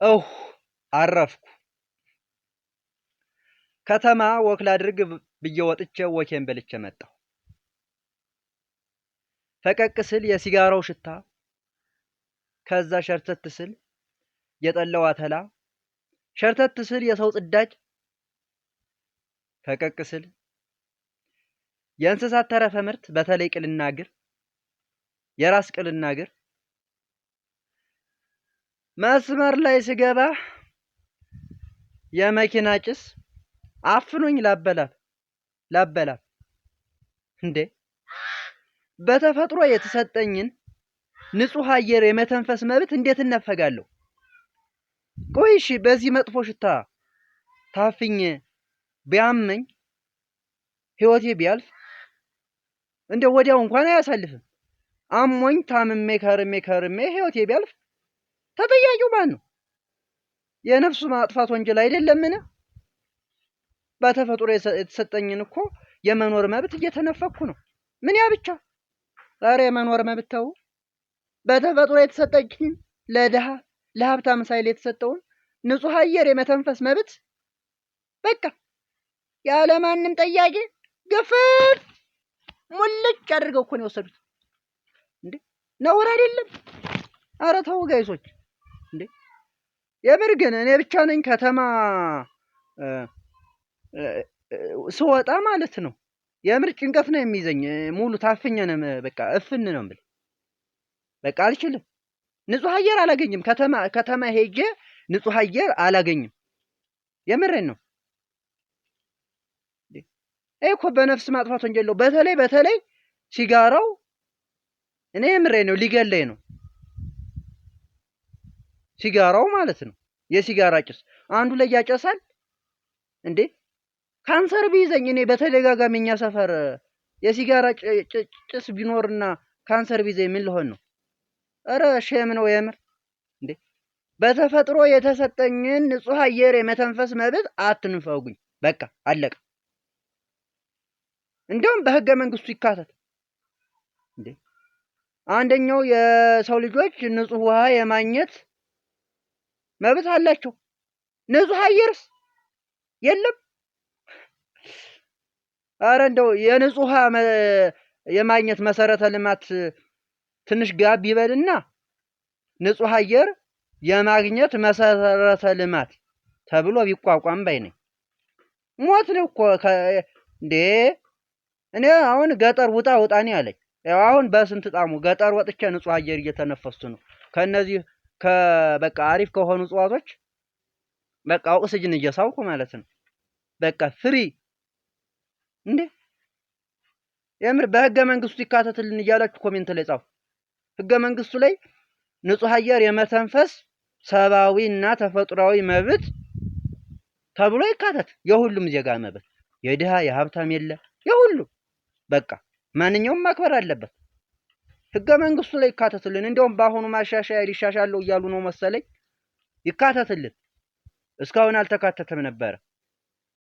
እሁ አረፍኩ። ከተማ ወክ ላድርግ ብዬ ወጥቼ ወኬን በልቼ መጣሁ። ፈቀቅ ስል የሲጋራው ሽታ፣ ከዛ ሸርተት ስል የጠላው አተላ፣ ሸርተት ስል የሰው ጽዳጅ፣ ፈቀቅ ስል የእንስሳት ተረፈ ምርት በተለይ ቅልና እግር፣ የራስ ቅልና እግር። መስመር ላይ ስገባ የመኪና ጭስ አፍኖኝ ላበላብ እንዴ! በተፈጥሮ የተሰጠኝን ንጹህ አየር የመተንፈስ መብት እንዴት እነፈጋለሁ? ቆይ እሺ፣ በዚህ መጥፎ ሽታ ታፍኜ ቢያመኝ ህይወቴ ቢያልፍ እንደ ወዲያው እንኳን አያሳልፍም። አሞኝ ታምሜ ከርሜ ህይወቴ ቢያልፍ ተጠያቂው ማን ነው? የነፍሱ ማጥፋት ወንጀል አይደለምን? በተፈጥሮ የተሰጠኝን እኮ የመኖር መብት እየተነፈኩ ነው። ምን ያ ብቻ? ዛሬ የመኖር መብት ተው። በተፈጥሮ የተሰጠኝን ለድሃ ለሀብታም ሳይል የተሰጠውን ንጹህ አየር የመተንፈስ መብት በቃ ያለ ማንም ጠያቂ ግፍፍ ሙልጭ አድርገው እኮ ነው የወሰዱት። እንዴ ነውር አይደለም? ኧረ ተው ጋይሶች። እንዴ የምር ግን እኔ ብቻ ነኝ ከተማ ስወጣ ማለት ነው የምር ጭንቀት ነው የሚይዘኝ። ሙሉ ታፍኜ ነው በቃ እፍን ነው የምልህ። በቃ አልችልም። ንጹህ አየር አላገኝም። ከተማ ሄጄ ንጹህ አየር አላገኝም። የምሬን ነው። ይሄ እኮ በነፍስ ማጥፋት ወንጀል ነው። በተለይ ሲጋራው እኔ የምሬን ነው ሊገለኝ ነው። ሲጋራው ማለት ነው የሲጋራ ጭስ አንዱ ላይ ያጨሳል እንዴ! ካንሰር ቢይዘኝ እኔ በተደጋጋሚ እኛ ሰፈር የሲጋራ ጭስ ቢኖርና ካንሰር ቢይዘኝ ምን ልሆን ነው? ኧረ ሼም ነው የምር እንዴ! በተፈጥሮ የተሰጠኝን ንጹህ አየር የመተንፈስ መብት አትንፈጉኝ። በቃ አለቀ። እንደውም በህገ መንግስቱ ይካተት እንዴ! አንደኛው የሰው ልጆች ንጹህ ውሃ የማግኘት መብት አላቸው። ንጹህ አየርስ የለም። ኧረ እንደው የንጹህ ውሃ የማግኘት መሰረተ ልማት ትንሽ ጋብ ይበልና ንጹህ አየር የማግኘት መሰረተ ልማት ተብሎ ቢቋቋም ባይ ነኝ። ሞት ነው እኮ እንዴ! እኔ አሁን ገጠር ውጣ ነው ያለኝ። ያው አሁን በስንት ጣሙ ገጠር ወጥቼ ንጹህ አየር እየተነፈስኩ ነው። ከነዚህ በቃ አሪፍ ከሆኑ እጽዋቶች በቃ ኦክሲጅን እየሳብኩ ማለት ነው። በቃ ፍሪ እንዴ! የምር በህገ መንግስቱ ይካተትልን እያላችሁ ኮሜንት ላይ ጻፉ። ህገ መንግስቱ ላይ ንጹህ አየር የመተንፈስ ሰብአዊና ተፈጥሯዊ መብት ተብሎ ይካተት። የሁሉም ዜጋ መብት፣ የድሃ የሀብታም የለ የሁሉም በቃ ማንኛውም ማክበር አለበት። ህገ መንግስቱ ላይ ይካተትልን። እንደውም በአሁኑ ማሻሻያ ሊሻሻለው እያሉ ነው መሰለኝ። ይካተትልን። እስካሁን አልተካተተም ነበረ።